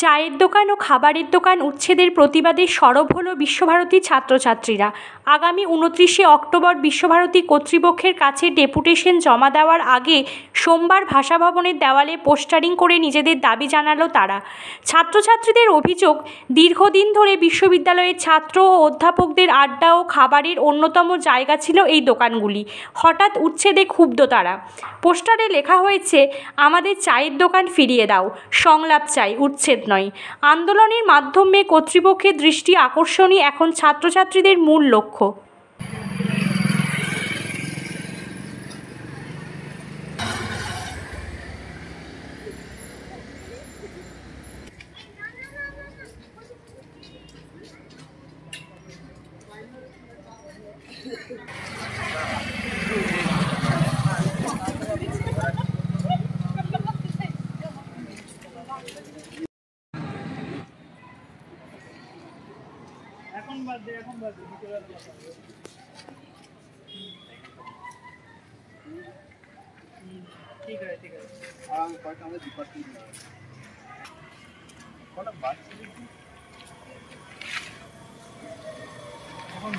চায়ের দোকান ও খাবারের দোকান উচ্ছেদের প্রতিবাদে সরব হল বিশ্বভারতীর ছাত্রছাত্রীরা। আগামী 29শে অক্টোবর বিশ্বভারতী কর্তৃপক্ষের কাছে ডেপুটেশন জমা দেওয়ার আগে সোমবার ভাষাভবনের দেওয়ালে পোস্টারিং করে নিজেদের দাবি জানালো তারা। ছাত্রছাত্রীদের অভিযোগ, দীর্ঘদিন ধরে বিশ্ববিদ্যালয়ের ছাত্র ও অধ্যাপকদের আড্ডা ও খাবারের অন্যতম জায়গা ছিল এই দোকানগুলি। হঠাৎ উচ্ছেদে ক্ষুব্ধ তারা। পোস্টারে লেখা হয়েছে, আমাদের চায়ের দোকান ফিরিয়ে দাও, সংলাপ চাই, উচ্ছেদ নয়। আন্দোলনের মাধ্যমে কর্তৃপক্ষের দৃষ্টি আকর্ষণই এখন ছাত্রছাত্রীদের মূল লক্ষ্য। এখন বাদ দে ঠিক আছে আর কয়টা আমাদের ডিপার্টমেন্ট কটা বাদ এখন